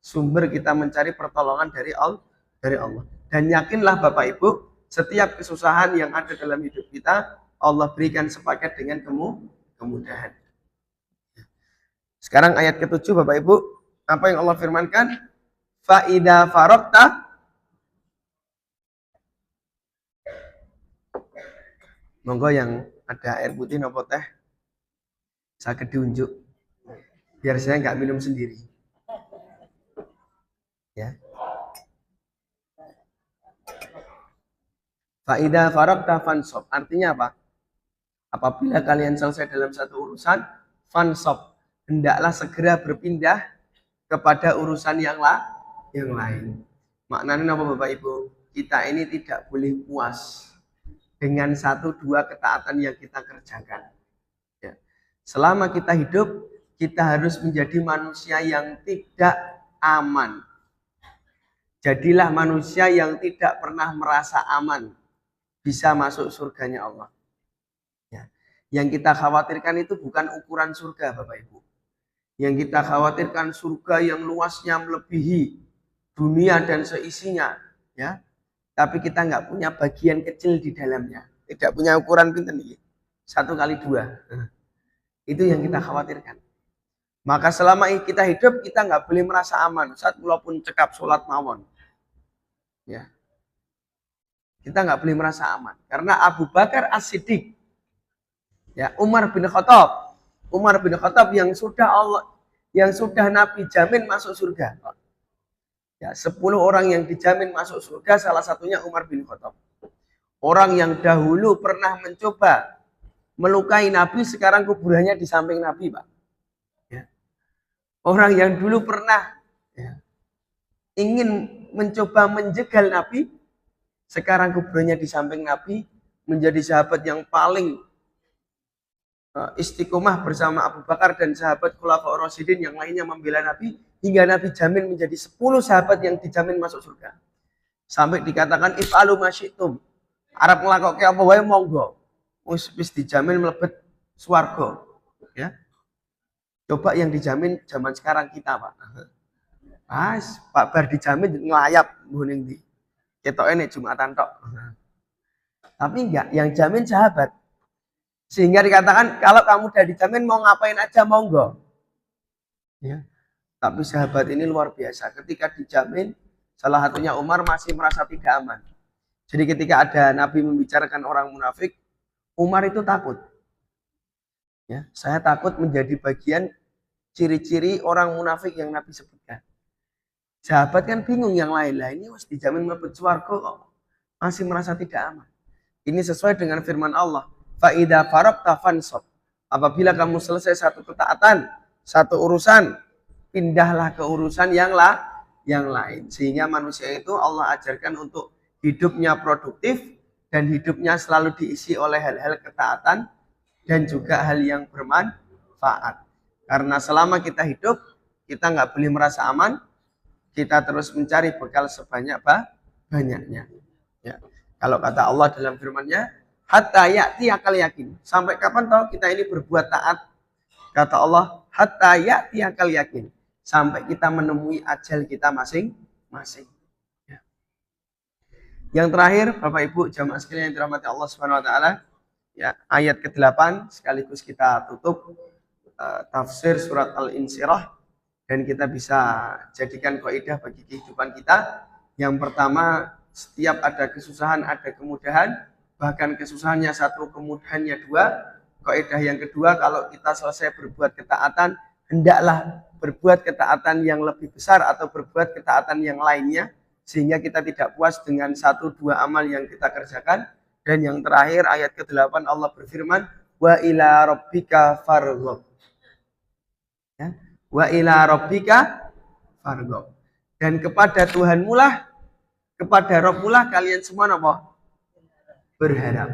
Speaker 1: sumber kita mencari pertolongan dari Allah. Dan yakinlah Bapak Ibu, setiap kesusahan yang ada dalam hidup kita, Allah berikan sepaket dengan kemudahan. Sekarang ayat ke-7 Bapak Ibu, apa yang Allah firmankan? Fa'ida farokta. Monggo yang ada air putih nopo teh, saya diunjuk. Biar saya nggak minum sendiri. Ya. Fa'ida farokta fansob. Artinya apa? Apabila kalian selesai dalam satu urusan, fansob, hendaklah segera berpindah kepada urusan yang lain. Maknanya apa Bapak Ibu? Kita ini tidak boleh puas dengan 1-2 ketaatan yang kita kerjakan. Ya. Selama kita hidup, kita harus menjadi manusia yang tidak aman. Jadilah manusia yang tidak pernah merasa aman bisa masuk surganya Allah. Ya. Yang kita khawatirkan itu bukan ukuran surga, Bapak Ibu. Yang kita khawatirkan surga yang luasnya melebihi dunia dan seisinya, ya. Tapi kita nggak punya bagian kecil di dalamnya. Tidak punya ukuran pinten iki. 1x2. Itu yang kita khawatirkan. Maka selama kita hidup, kita nggak boleh merasa aman. Saat walaupun cekap sholat mawon. Ya. Kita nggak boleh merasa aman. Karena Abu Bakar As-Siddiq, ya, Umar bin Khattab yang sudah Nabi jamin masuk surga. Ya, 10 orang yang dijamin masuk surga, salah satunya Umar bin Khattab. Orang yang dahulu pernah mencoba melukai Nabi, sekarang kuburannya di samping Nabi, Pak. Ya. Orang yang dulu pernah, ya, ingin mencoba menjegal Nabi, sekarang kuburannya di samping Nabi, menjadi sahabat yang paling istiqomah bersama Abu Bakar dan sahabat Khulafaur Rasyidin yang lainnya membela Nabi, hingga Nabi jamin menjadi 10 sahabat yang dijamin masuk surga. Sampai dikatakan if'alu masyitum. Arab ngelakoke apa wae monggo. Wis dijamin mlebet swarga. Ya. Coba yang dijamin zaman sekarang kita, Pak. Pak bar dijamin ngelayap ngene ndi. Ketoke nek Jumatan tok. Tapi enggak, yang jamin sahabat. Sehingga dikatakan kalau kamu udah dijamin mau ngapain aja monggo. Ya. Tapi sahabat ini luar biasa. Ketika dijamin, salah satunya Umar masih merasa tidak aman. Jadi ketika ada Nabi membicarakan orang munafik, Umar itu takut. Ya, saya takut menjadi bagian ciri-ciri orang munafik yang Nabi sebutkan. Sahabat kan bingung yang lain lah. Ini harus dijamin mlebu swarga kok masih merasa tidak aman. Ini sesuai dengan firman Allah. Fa'idha faraqta fansab. Apabila kamu selesai satu ketaatan, satu urusan, pindahlah ke urusan yang lain. Sehingga manusia itu Allah ajarkan untuk hidupnya produktif dan hidupnya selalu diisi oleh hal-hal ketaatan dan juga hal yang bermanfaat. Karena selama kita hidup, kita nggak boleh merasa aman, kita terus mencari bekal sebanyak-banyaknya. Ya. Kalau kata Allah dalam firman-Nya, hatta ya'ti akal yakin. Sampai kapan tahu kita ini berbuat taat? Kata Allah, hatta ya'ti akal yakin. Sampai kita menemui ajal kita masing-masing. Ya. Yang terakhir, Bapak Ibu jamaah sekalian yang dirahmati Allah Subhanahu wa taala, ya, ayat ke-8 sekaligus kita tutup tafsir surat Al-Insyirah dan kita bisa jadikan kaidah bagi kehidupan kita. Yang pertama, setiap ada kesusahan ada kemudahan. Bahkan kesusahannya satu, kemudahannya dua. Kaidah yang kedua, kalau kita selesai berbuat ketaatan, hendaklah berbuat ketaatan yang lebih besar atau berbuat ketaatan yang lainnya, sehingga kita tidak puas dengan 1-2 amal yang kita kerjakan. Dan yang terakhir, ayat ke-8 Allah berfirman, wa ila rabbika farghab. Ya, wa ila rabbika farghab. Dan kepada Tuhanmu lah, kepada Rabbmu lah kalian semua apa? Berharap.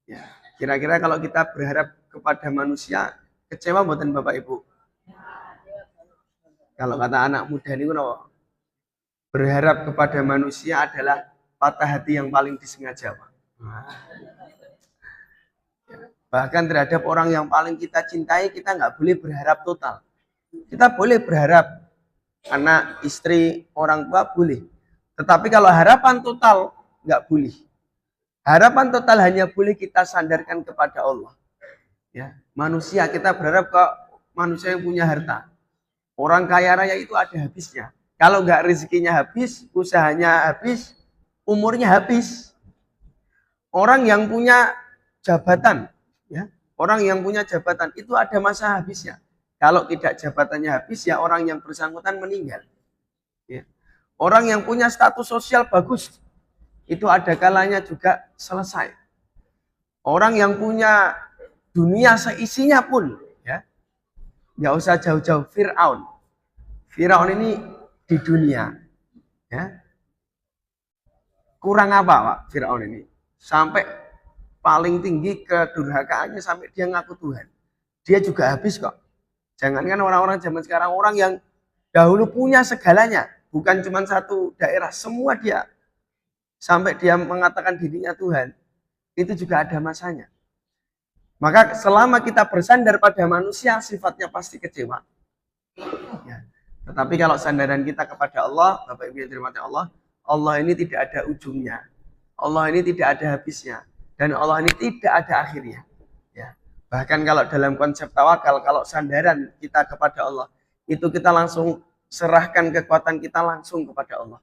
Speaker 1: Ya, kira-kira kalau kita berharap kepada manusia, kecewa mboten Bapak Ibu? Kalau kata anak muda ini apa? Berharap kepada manusia adalah patah hati yang paling disengaja, Pak. Ya, bahkan terhadap orang yang paling kita cintai, kita nggak boleh berharap total. Kita boleh berharap anak, istri, orang tua boleh. Tetapi kalau harapan total nggak boleh. Harapan total hanya boleh kita sandarkan kepada Allah. Ya, manusia kita berharap ke manusia yang punya harta. Orang kaya raya itu ada habisnya. Kalau nggak rezekinya habis, usahanya habis, umurnya habis. Orang yang punya jabatan, ya, orang yang punya jabatan itu ada masa habisnya. Kalau tidak jabatannya habis, ya orang yang bersangkutan meninggal. Ya. Orang yang punya status sosial bagus, itu ada kalanya juga selesai. Orang yang punya dunia seisinya pun, ya, nggak usah jauh-jauh. Fir'aun ini di dunia, ya, kurang apa Pak Fir'aun ini? Sampai paling tinggi kedurhakaannya sampai dia ngaku Tuhan. Dia juga habis kok. Jangankan orang-orang zaman sekarang, orang yang dahulu punya segalanya, bukan cuma satu daerah, semua dia, sampai dia mengatakan dirinya Tuhan, itu juga ada masanya. Maka selama kita bersandar pada manusia, sifatnya pasti kecewa. Ya. Tetapi kalau sandaran kita kepada Allah, Bapak Ibu yang dirahmati Allah, Allah ini tidak ada ujungnya. Allah ini tidak ada habisnya. Dan Allah ini tidak ada akhirnya. Ya. Bahkan kalau dalam konsep tawakal, kalau sandaran kita kepada Allah, itu kita langsung serahkan kekuatan kita langsung kepada Allah.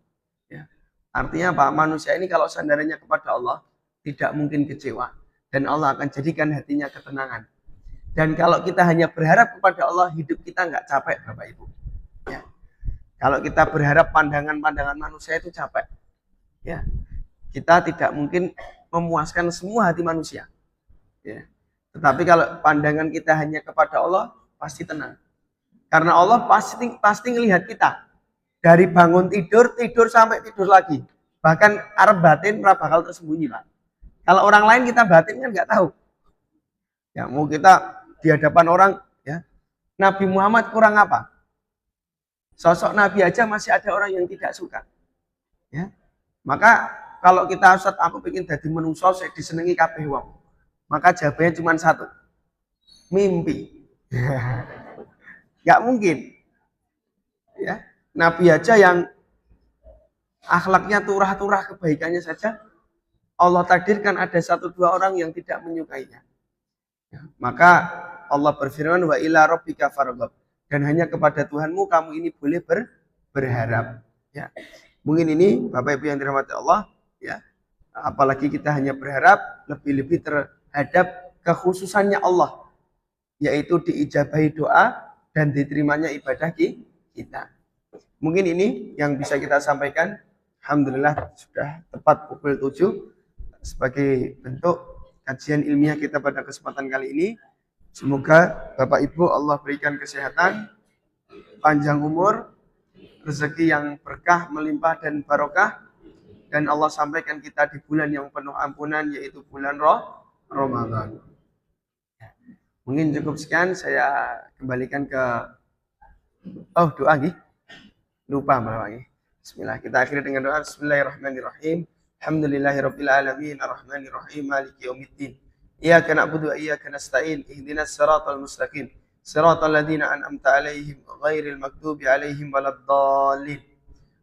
Speaker 1: Ya. Artinya apa? Manusia ini kalau sandarannya kepada Allah, tidak mungkin kecewa. Dan Allah akan jadikan hatinya ketenangan. Dan kalau kita hanya berharap kepada Allah, hidup kita nggak capek, Bapak Ibu. Ya. Kalau kita berharap pandangan-pandangan manusia itu capek, ya, kita tidak mungkin memuaskan semua hati manusia. Ya. Tetapi kalau pandangan kita hanya kepada Allah, pasti tenang. Karena Allah pasti ngelihat kita. Dari bangun tidur sampai tidur lagi. Bahkan arep batin ora bakal tersembunyi, Pak. Kalau orang lain kita batin kan nggak tahu. Ya, mau kita di hadapan orang, ya, Nabi Muhammad kurang apa? Sosok Nabi aja masih ada orang yang tidak suka. Ya. Maka kalau kita Ustaz, aku pengen jadi menungso saya disenengi kabeh wong. Maka jawabannya cuma satu. Mimpi. Nggak mungkin. Ya. Nabi aja yang akhlaknya turah-turah kebaikannya saja, Allah takdirkan ada 1-2 orang yang tidak menyukainya. Ya, maka Allah berfirman, wa ila rabbika farghab. Dan hanya kepada Tuhanmu kamu ini boleh berharap. Ya. Mungkin ini Bapak Ibu yang dirahmati Allah, ya. Apalagi kita hanya berharap lebih-lebih terhadap kekhususannya Allah, yaitu diijabahi doa dan diterimanya ibadah kita. Mungkin ini yang bisa kita sampaikan. Alhamdulillah sudah tepat pukul 7 sebagai bentuk kajian ilmiah kita pada kesempatan kali ini. Semoga Bapak Ibu Allah berikan kesehatan, panjang umur, rezeki yang berkah, melimpah dan barokah, dan Allah sampaikan kita di bulan yang penuh ampunan, yaitu bulan Ramadan. Mungkin cukup sekian, saya kembalikan ke doa nih. Lupa malah lagi. Bismillah, kita akhiri dengan doa. Bismillahirrahmanirrahim. Alhamdulillahirabbil alamin, arrahmanirrahim, maliki yaumiddin. Iyyaka na'budu wa iyyaka nasta'in. Ihdinas siratal mustaqim. Siratal ladzina an'amta 'alaihim ghairil maghdubi 'alaihim waladdallin.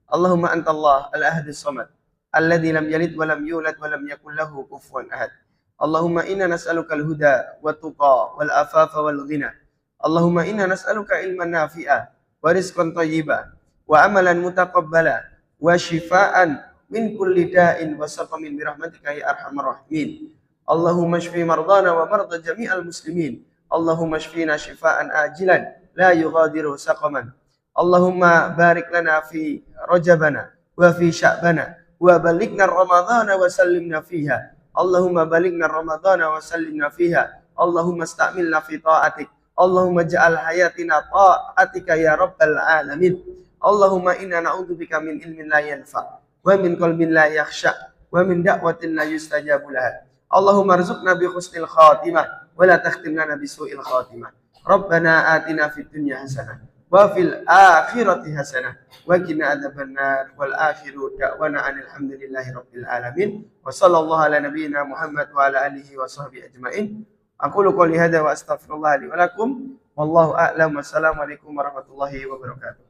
Speaker 1: Allahumma antallah al-ahadus samad, alladzi lam yalid wa lam yulad wa lam yakul lahu kufuwan ahad. Allahumma inna nas'aluka al-huda wa tuqa wal afafa wal ghina. Allahumma inna nas'aluka ilman nafi'a wa rizqan thayyiba wa amalan mutaqabbala wa shifaan min kulli da'in wa saqamin bi rahmatika ya arhamar rahimin. Allahumma shfi mardana wa marda jami'al muslimin. Allahumma shfina shifaan ajilan la yughadiru saqaman. Allahumma barik lana fi rajabana wa fi sya'bana wa balighna ramadhana wa sallimna fiha. Allahumma balighna ramadhana wa sallimna fiha. Allahumma istamilna fi ta'atik. Allahumma ja'al hayatina ta'atika ya rabbal alamin. Allahumma inna na'udzubika min ilmin la yanfa' wa min qalbin la yakhsha wa min da'watin la yustajabu laha. Allahumma arzuqna bi husnil khatimah wa la takhtimna bi su'il khatimah. Rabbana atina fid dunya hasanah wa fil akhirati hasanah wa qina adzabannar. Wal akhiru da'wana alhamdulillahi rabbil alamin. Wa sallallahu ala nabiyyina Muhammad wa ala alihi wa sahbihi ajmain. Aqulu qouli hadza wa astaghfirullah li wa lakum. Wallahu a'lam. Wassalamualaikum warahmatullahi wabarakatuh.